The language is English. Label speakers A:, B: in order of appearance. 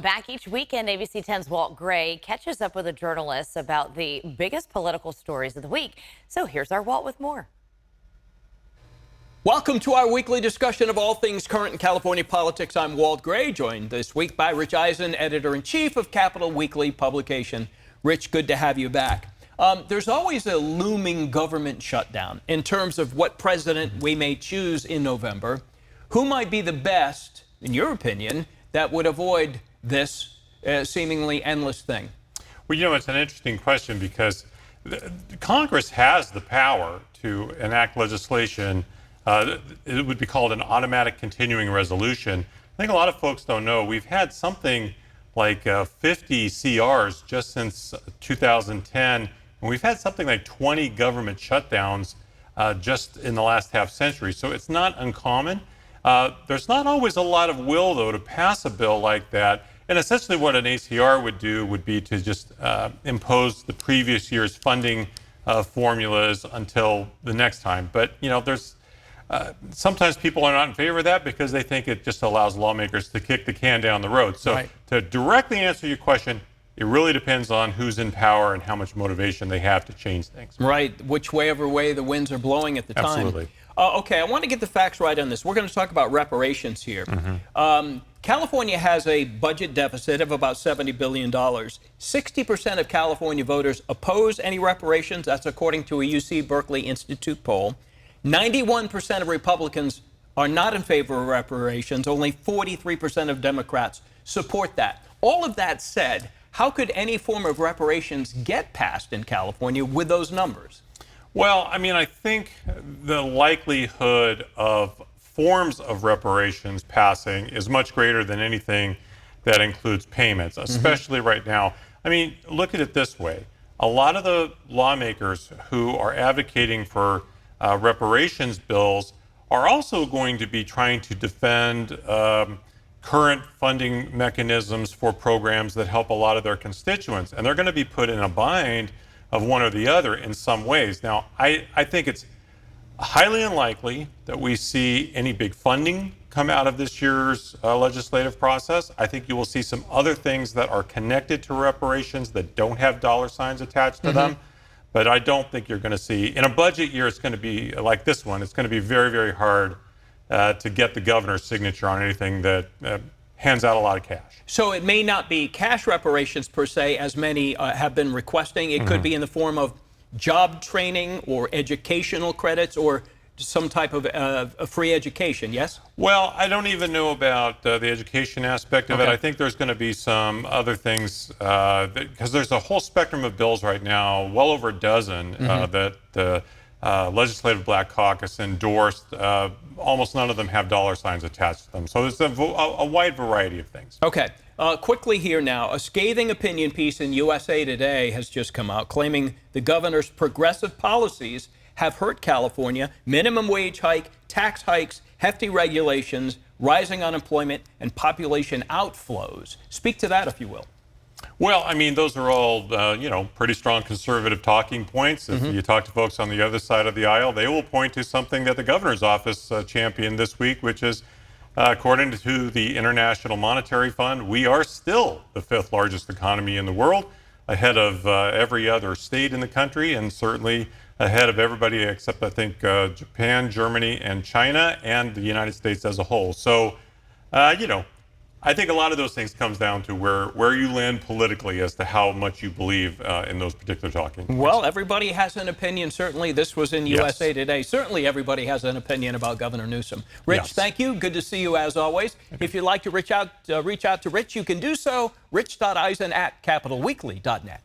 A: Back each weekend, ABC 10's Walt catches up with the journalists about the biggest political stories of the week. So here's our Walt with more.
B: Welcome to our weekly discussion of all things current in California politics. I'm Walt Gray, joined this week by Rich Eisen, editor-in-chief of Capital Weekly publication. Rich, good to have you back. There's always a looming government shutdown in terms of what president we may choose in November. Who might be the best, in your opinion, that would avoid this seemingly endless thing?
C: Well, you know, it's an interesting question because Congress has the power to enact legislation. It would be called an automatic continuing resolution. I think a lot of folks don't know we've had something like 50 CRs just since 2010, and we've had something like 20 government shutdowns just in the last half century. So it's not uncommon. There's not always a lot of will, though, to pass a bill like that. And essentially what an ACR would do would be to just impose the previous year's funding formulas until the next time. But, you know, there's sometimes people are not in favor of that because they think it just allows lawmakers to kick the can down the road. So right. To directly answer your question, it really depends on who's in power and how much motivation they have to change things.
B: Right, whichever way the winds are blowing at the time.
C: Absolutely.
B: Okay, I want to get the facts right on this. We're going to talk about reparations here. California has a budget deficit of about $70 billion. 60% of California voters oppose any reparations. That's according to a UC Berkeley Institute poll. 91% of Republicans are not in favor of reparations. Only 43% of Democrats support that. All of that said, how could any form of reparations get passed in California with those numbers?
C: Well, I mean, I think the likelihood of forms of reparations passing is much greater than anything that includes payments, especially right now. I mean, look at it this way. A lot of the lawmakers who are advocating for reparations bills are also going to be trying to defend current funding mechanisms for programs that help a lot of their constituents. And they're going to be put in a bind of one or the other in some ways. Now, I think it's highly unlikely that we see any big funding come out of this year's legislative process. I think you will see some other things that are connected to reparations that don't have dollar signs attached to them. But I don't think you're going to see, in a budget year, it's going to be like this one. It's going to be very, very hard to get the governor's signature on anything that hands out a lot of cash.
B: So it may not be cash reparations per se, as many have been requesting. It could be in the form of job training or educational credits or some type of free education, yes?
C: Well, I don't even know about the education aspect of it. I think there's going to be some other things, because there's a whole spectrum of bills right now, well over a dozen, that the Legislative Black Caucus endorsed. Almost none of them have dollar signs attached to them. So there's a wide variety of things.
B: Okay. Quickly here now, a scathing opinion piece in USA Today has just come out claiming the governor's progressive policies have hurt California. Minimum wage hike, tax hikes, hefty regulations, rising unemployment, and population outflows. Speak to that, if you will.
C: Well, I mean, those are all, pretty strong conservative talking points. If you talk to folks on the other side of the aisle, they will point to something that the governor's office championed this week, which is, according to the International Monetary Fund, we are still the 5th largest economy in the world, ahead of every other state in the country, and certainly ahead of everybody except, I think, Japan, Germany, and China, and the United States as a whole. So, I think a lot of those things comes down to where you land politically as to how much you believe in those particular talking points.
B: Well, everybody has an opinion. Certainly, this was in USA Today. Certainly, everybody has an opinion about Governor Newsom. Rich, thank you. Good to see you as always. If you'd like to reach out to Rich, you can do so. Rich.Eisen@capitalweekly.net.